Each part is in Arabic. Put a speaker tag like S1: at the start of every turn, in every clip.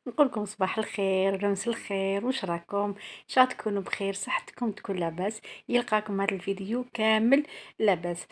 S1: نقول لكم صباح الخير ولا مسا الخير، واش راكم؟ ان شاء الله تكونوا بخير، صحتكم تكون لاباس. يلقاكم هذا الفيديو كامل لاباس.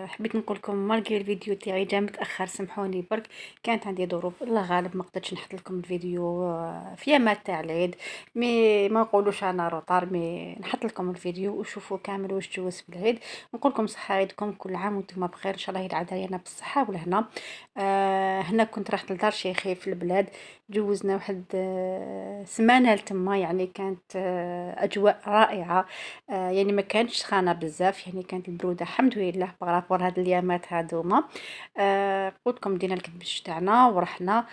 S1: حبيت نقول لكم مالغي الفيديو تاعي جا متاخر، سامحوني برك. كانت عندي ظروف الله غالب، ما قدرتش نحط لكم الفيديو في يامات تاع العيد. مي ما نقولوش انا روطار، مي نحط لكم الفيديو وشوفوا كامل واش جوز في العيد. نقول لكم صحه عيدكم، كل عام وانتم بخير، ان شاء الله يعاد علينا بالصحه والهنا. هنا كنت رحت لدار شيخي في البلاد. جوزنا واحد سمانة لتما، يعني كانت أجواء رائعة. يعني ما كانتش سخانة بزاف، يعني كانت البرودة الحمد لله بغرابور هاد الأيامات هادوما. قلت لكم دينا الكبش تاعنا ورحنا.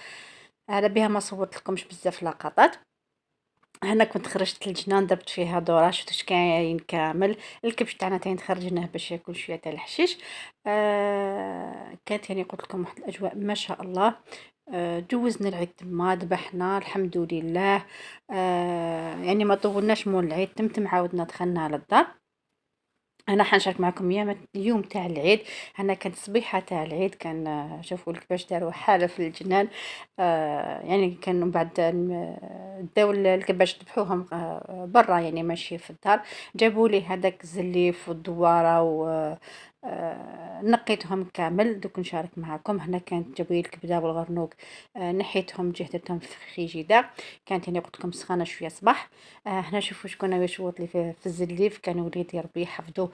S1: على بها ما صورت لكمش بزاف لقطات. هنا كنت خرجت للجنان، درت فيها دورة، شفت اش كاين كامل. الكبش تاعنا تاين خرجناه باش ياكل شويه تاع الحشيش. كانت يعني قلت لكم واحد الاجواء ما شاء الله. جوزنا العيد تما، ذبحنا الحمد لله. يعني ما طولناش مول العيد، تمتم عاودنا دخلنا على الدار. انا حنشارك معكم اليوم تاع العيد. انا كانت صبيحه تاع العيد، كان شوفوا كيفاش داروا حاله في الجنان. يعني كان من بعد داو الكباش ذبحوهم برا، يعني ماشي في الدار. جابوا لي هذاك الزليف والدواره و نقيتهم كامل، دوك نشارك معكم. هنا كانت جابوا لي الكبده والغرنوق. نحيتهم جهدتهم في فريجيدار. كانت يعني قلت لكم سخانه شويه صباح. هنا شوفوا شكون يشوط لي في الزليف، كان وليدي ربي يحفظه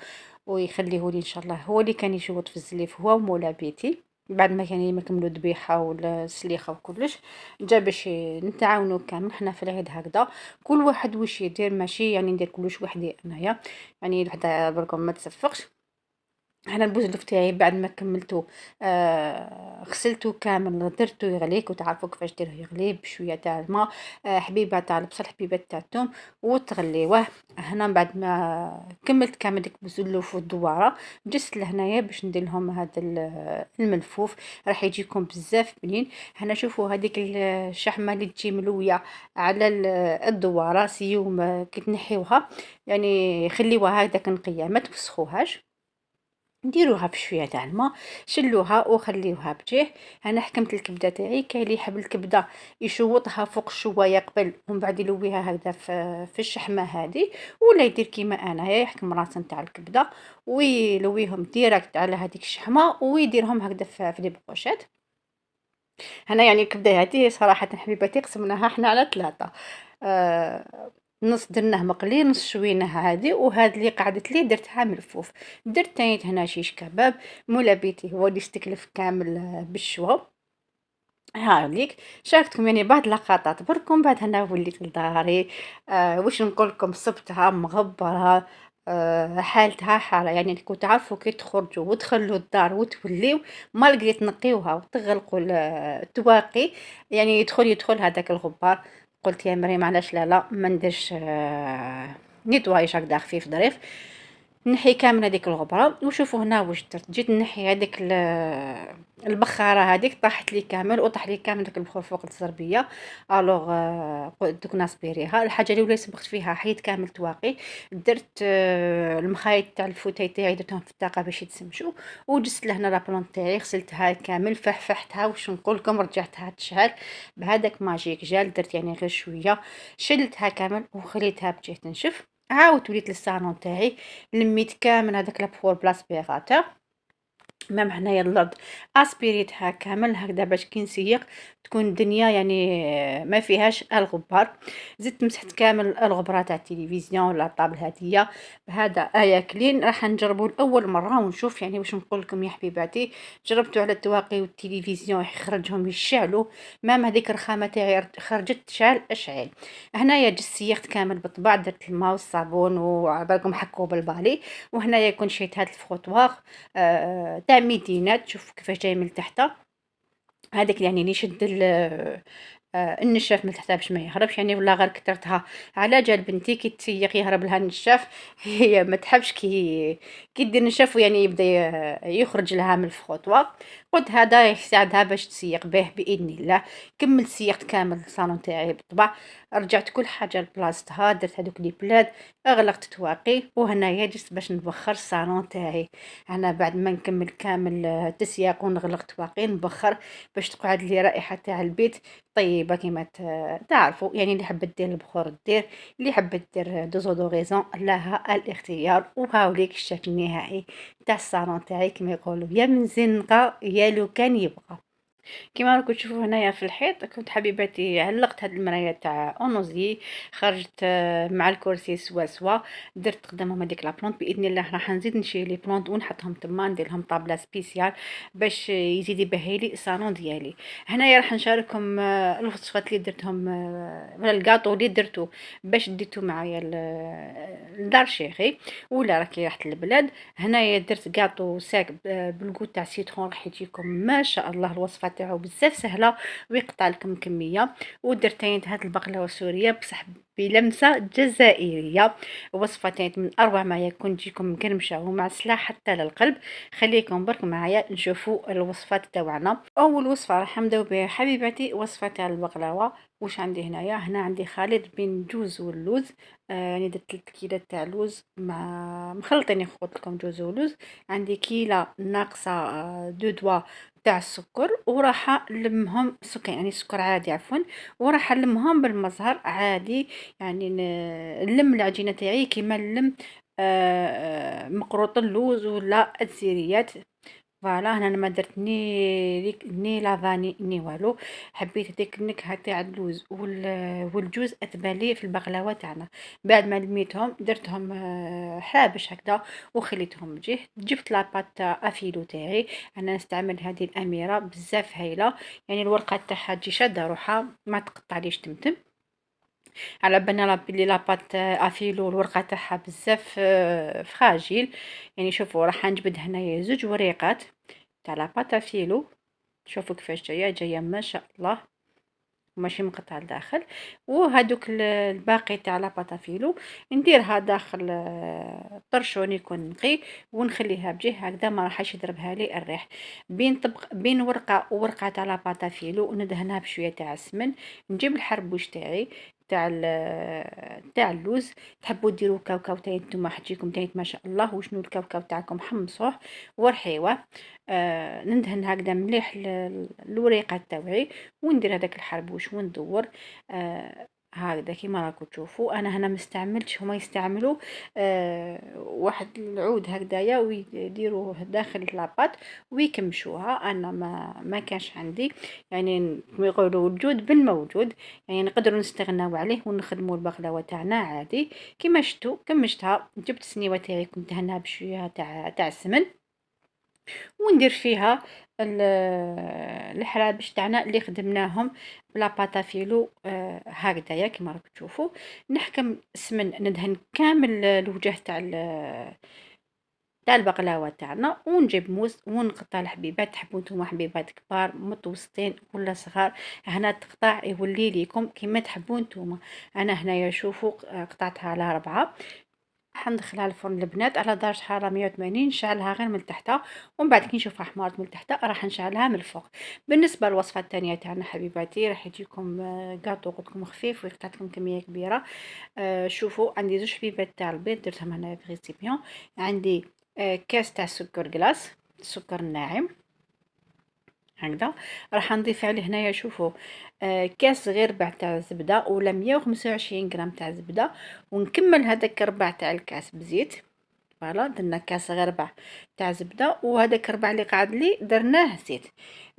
S1: ويخليه لي ان شاء الله. هو اللي كان يشوط في الزليف، هو ومولا بيتي. بعد ما كان ما كملوا ذبيحه ولا السليخه وكلش، جا باش نتعاونوا كامل حنا في العيد هكذا. كل واحد واش يدير، ماشي يعني ندير كلش وحدي انايا. يعني الوحده بركم ما تصفقش. أنا البوزلف تاعي بعد ما كملته غسلته كامل، درته يغليك وتعرفوا كيفاش ديروه يغلي بشويه تاع الماء. حبيبه تاع البصل، حبيبه تاع الثوم، وتغليوه. هنا بعد ما كملت كامل ديك البوزلوف والدواره، جست لهنايا باش ندير لهم هذا الملفوف. راح يجيكم بزاف بنين. هنا شوفوا هذيك الشحمه اللي تجي ملويه على الدواره سيوم، كي تنحيوها يعني خليوها هكذاك نقيه، ما توسخوهاش. نديروها بشويه تاع الماء، شلوها وخليوها بجيه. انا حكمت الكبده تاعي، كاين اللي يحب الكبده يشوطها فوق شويه قبل ومن بعد يلويها هكذا في الشحمه هذه، ولا يدير كيما انا يحكم راس نتاع الكبده ويلويهم ديريكت على هذيك الشحمه ويديرهم هكذا في لي بروشيت. هنا يعني الكبده هذه صراحه حبيبتي قسمناها احنا على ثلاثه. نص درناه مقلي، نص شويناه عادي، وهاد اللي قعدت لي درتها ملفوف. درت تاني هنا شيش كباب. مولا بيتي هو اللي استكلف كامل بالشوا. هاوليك شاركتكم يعني بعض لقطات بركم، بعد هنا وليت لداري. واش نقول لكم، صبتها مغبره. حالتها حاله، يعني كنت تعرفوا كي تخرجوا وتخلوا الدار وتوليو ما لقيت تنقيوها وتغلقوا التواقي، يعني يدخل هذاك الغبار. قلت يا مريم علاش لا ما نديرش نيتوايش هكذا خفيف ظريف، نحي كامل هذيك الغبره. وشوفوا هنا واش درت، جيت نحي هذيك البخاره هذيك، طاحت لي كامل وطاح لي كامل داك البخور فوق الزربيه. الوغ دوك ناصبيريها. الحاجه اللي سبقت فيها حيت كامل تواقي، درت المخايط تاع الفوتاي تاعي درتهم في الطاقه باش يتسمشوا. وجست لهنا لابلون تاعي غسلتها كامل، فحفحتها، واش نقول لكم رجعتها تشعل بهذاك ماجيك جال. درت يعني غير شويه، شلتها كامل وخليتها بجيه تنشف. عاودت وليت للصالون تاعي، لميت كامل هذاك لابخور بلاسبيغاتور. مام هنايا الأرض أسبيريتها كامل هكذا باش كي نسيق تكون الدنيا يعني ما فيهاش الغبار. زدت مسحت كامل الغبرة تاع التلفزيون ولا الطابل هادية بهذا آية كلين. راح نجربو لأول مرة ونشوف يعني واش نقول لكم يا حبيباتي. جربتو على التواقي والتلفزيون يخرجهم يشعلوا، مام هذيك الرخامة تاعي خرجت تشعل اشعل. هنايا جست سيقت كامل بالطبع، درت الماء والصابون وعبالكم حكوا بالبالي. وهنايا كون شيت هاد الفخوطواغ تاع ميدينات، شوفوا كيفاش جاي من تحت. هذاك يعني اللي يشد النشاف من تحتها باش ما يهربش، يعني ولا غير كثرتها على جال بنتي كي تسيق يهرب لها النشاف. هي ما تحبش كي دير نشاف، يعني يبدا يخرج لها من الفخوطوه. قلت هذا يساعدها باش تسيق به بإذن الله. كملت سيقت كامل الصالون تاعي بالطبع، رجعت كل حاجة لبلاصتها، درت هادوك لي بلاد، أغلقت التواقي، وهنايا جلست باش نبخر الصالون تاعي. أنا بعد ما نكمل كامل التسياق ونغلق التواقي نبخر باش تقعد لي رائحة تاع البيت طيبة كيما تعرفوا. يعني اللي حبت دير البخور دير، اللي حبت دير دوزودوريزون لها الاختيار. وهاوليك الشكل النهائي تاع الصالون تاعي كما يقولوا، يا من زنقة يا لو كان يبقى. كيما راكم تشوفوا هنايا في الحيط كنت حبيباتي علقت هاد المرايه تاع اونوزي، خرجت مع الكرسي سوا سوا، درت قدامهم هذيك لابلونط. باذن الله راح نزيد نشري لي بلونط ونحطهم تما، ندير لهم طابله سبيسيال باش يزيد يبهي لي الصالون ديالي. هنايا راح نشارككم الوصفات اللي درتهم، ولا الكاطو اللي درتو باش ديتو معايا لدار شيخي ولا راكي رحت البلاد. هنايا درت كاطو ساك بالكو تاع سيترون، راح يجيكم ما شاء الله. الوصفه تاعو بزاف سهله ويقطع لكم كميه. ودرت هاد البقلاوه السوريه بصح بلمسه جزائريه. وصفه تاعت من اروع ما يكون، تجيكم مقرمشه ومعسله حتى للقلب. خليكم برك معايا نشوفوا الوصفات تاعنا. اول وصفه راح نبداو بها حبيباتي، وصفه تاع البقلاوه. واش عندي هنايا؟ هنا عندي خليط بين الجوز واللوز. يعني درت 3 كيلات تاع لوز مع مخلطين، قلت لكم جوز ولوز. عندي كيله ناقصه دو دوا تاع السكر، وراح نلمهم سكر، يعني سكر عادي عفوا، وراح نلمهم بالمزهر عادي. يعني نلم العجينه تاعي كيما نلم مقروط اللوز ولا الزيريات. فوالا هنا انا ما درت ني لافاني ني والو. حبيت هذيك النكهه تاع اللوز والجوز اتبان لي في البقلاوه تاعنا. بعد ما لميتهم درتهم حابش هكذا وخليتهم جيه. جبت لاباط تاع افيلو تاعي، انا نستعمل هذه الاميره بزاف هايله. يعني الورقه تاعها تجي شاده روحها ما تقطعليش تمتم. على بالنا بلي لاباط افيلو الورقه تاعها بزاف فراجيل. يعني شوفوا راح نجبد هنايا زوج وريقات تاع لاباط افيلو. شوفوا كيفاش جايه ما شاء الله، ماشي مقطع الداخل. وهذوك الباقي تاع لاباط افيلو نديرها داخل طرشون يكون نقي، ونخليها بجيه هكذا ما راحش يضربها لي الريح. بين ورقه وورقه تاع لاباط افيلو ندهنها بشويه تاع السمن. نجيب الحربوش تاعي تاع اللوز. تحبوا ديروا كاوكاو تاعي نتوما حتجيكم تاعي ما شاء الله. وشنو الكاوكاو تاعكم حمصوه ورحيوه. ندهن هكذا مليح الوريقه تاوعي، وندير هذاك الحربوش وندور. هكذا كيما راكم تشوفوا. انا هنا ما استعملتش، هما يستعملوا واحد العود هكذايا ويديروه داخل لاباط ويكمشوها. انا ما كانش عندي، يعني كما يقولوا الوجود بالموجود. يعني نقدروا نستغناو عليه ونخدموا البقلاوه تاعنا عادي. كيما شفتوا كمشتها، جبت السنيوه تاعي كنت دهنها بشويه تاع السمن، وندير فيها الحرابش تاعنا اللي خدمناهم بلا باتافيلو. هكذايا كما راكم تشوفوا. نحكم السمن ندهن كامل الوجه تاع البقلاوه تاعنا، ونجيب موس ونقطع الحبيبات. تحبوا نتوما حبيبات كبار متوسطين ولا صغار، هنا التقطاع يولي ليكم كيما تحبوا نتوما. انا هنايا شوفوا قطعتها على 4. راح ندخلها الفرن البنات على درجة حرارة 180، نشعلها غير من تحت، ومن بعد كي نشوفها حمارت من تحت راح نشعلها من الفوق. بالنسبة للوصفة الثانية تاعنا حبيباتي راح يجيكم كاطو قلت لكم خفيف ويقطع لكم كمية كبيرة. شوفوا عندي زوج حبيبات تاع البيض درتهم هنا في ريسيبيون. عندي كاس تاع سكر كلاص، السكر الناعم هكذا. راح نضيف عليه هنايا شوفوا كاس غير ربع تاع الزبده ولا 125 غرام تاع الزبده. ونكمل هذاك ربع تاع الكاس بزيت. فوالا درنا كاس غير ربع تاع زبده، وهذاك ربع اللي قعد لي درناه زيت.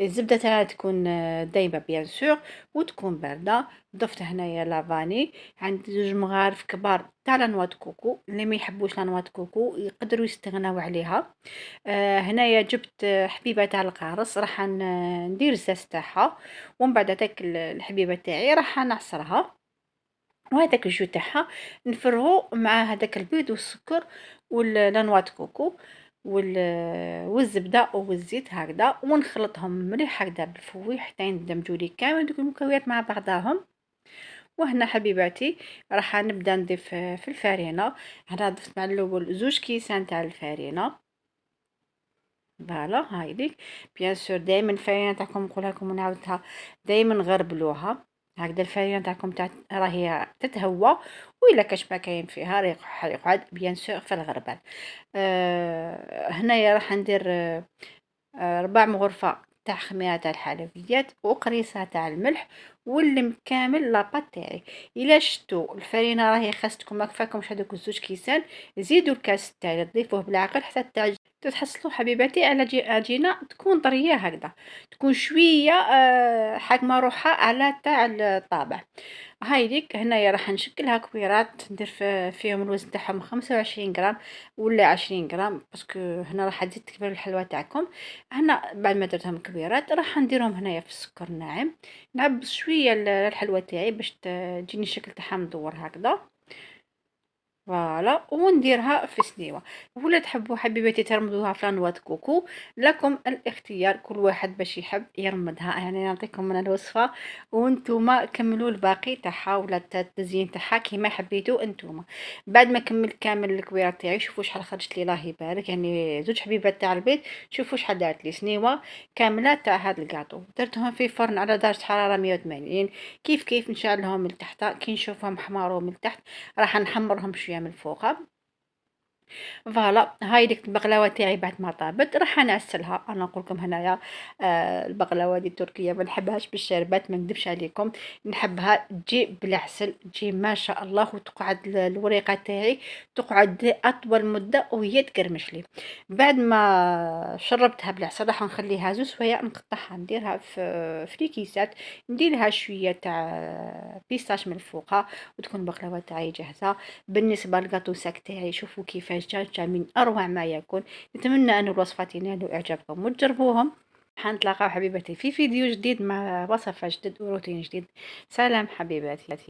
S1: الزبده تاعها تكون دايبه بيان سور وتكون بارده. ضفت هنايا لافاني، عندي زوج مغارف كبار تاع لانوات كوكو. اللي ما يحبوش لانوات كوكو يقدروا يستغناو عليها. هنايا جبت حبيبه تاع القارص، راح ندير الزاز تاعها، ومن بعد هذاك الحبيبه تاعي راح نعصرها. وهذاك الجو تاعها نفرغو مع هذاك البيض والسكر واللانوات كوكو والزبده والزيت هكذا، ونخلطهم مليح هكذا بالفوي حتى يندمجوا لي كامل دوك المكونات مع بعضاهم. وهنا حبيباتي راح نبدا نضيف في الفرينه. هنا ضفت مع الاول زوج كيسان تاع الفرينه فوالا هايليك. بيان سور دائما الفرينه تاعكم نقولها لكم ونعاودها، دائما غربلوها هكذا. الفرينه تاعكم راهي تتهوى، وإلا كاش ما كاين فيها راه يقعد بيان سور في الغربال. هنايا راح ندير 4 مغرفة تاع خميرة تاع الحلويات وقريصة تاع الملح والمكامل لاباط تاعي. الا شتو الفرينه راهي خاصتكم ما كفاكمش هذوك الزوج كيسان، زيدوا الكاس تاعي تضيفوه بالعقل حتى تحصلوا حبيباتي على عجينه تكون طريه هكذا، تكون شويه حاكمه روحها على تاع الطابع. هايديك هنايا راح نشكلها كويرات، ندير فيهم الوزن تاعهم 25 غرام ولا 20 غرام، باسكو هنا راح تزيد تكبر الحلوى تاعكم. هنا بعد ما درتهم كبيرات راح نديرهم هنايا في السكر الناعم، نعبس شويه الحلوى تاعي باش تجيني الشكل تاعها مدور هكذا. فوالا ونديرها في سنيوه. ولا تحبوا حبيباتي ترمدوها في لانواط كوكو، لكم الاختيار، كل واحد باش يحب يرمدها. يعني نعطيكم من الوصفه وانتم كملوا الباقي تاعها ولا التزيين تاعها كيما حبيتوا انتم. بعد ما كملت كامل الكويرات تاعي، شوفوا شحال خرجت لي الله يبارك، يعني زوج حبيبات تاع البيت. شوفوا شحال دارت لي سنيوه كامله تاع هاد الكاطو. درتهم في فرن على درجه حراره 180، كيف كيف نشعلهم من تحت كي نشوفهم حماروا من تحت راح نحمرهم شويه من فوق. فوالا هاي ديك البقلاوه تاعي بعد ما طابت راح نعسلها. انا نقول لكم هنايا البقلاوه دي التركيه ما نحبهاش بالشربات، ما نكذبش عليكم، نحبها تجي بالعسل، تجي ما شاء الله، وتقعد الوريقه تاعي تقعد اطول مده وهي تقرمش لي. بعد ما شربتها بالعسل راح نخليها زوج شويه، نقطعها نديرها في كيسات، ندير لها شويه تاع بيستاش من فوقها، وتكون البقلاوه تاعي جاهزه. بالنسبة للقاطو ساك تاعي شوفوا كيفاش جا من أروع ما يكون. نتمنى أن الوصفات ينالوا إعجابكم وتجربوهم. حنتلاقاو حبيباتي في فيديو جديد مع وصفة جديد وروتين جديد. سلام حبيباتي.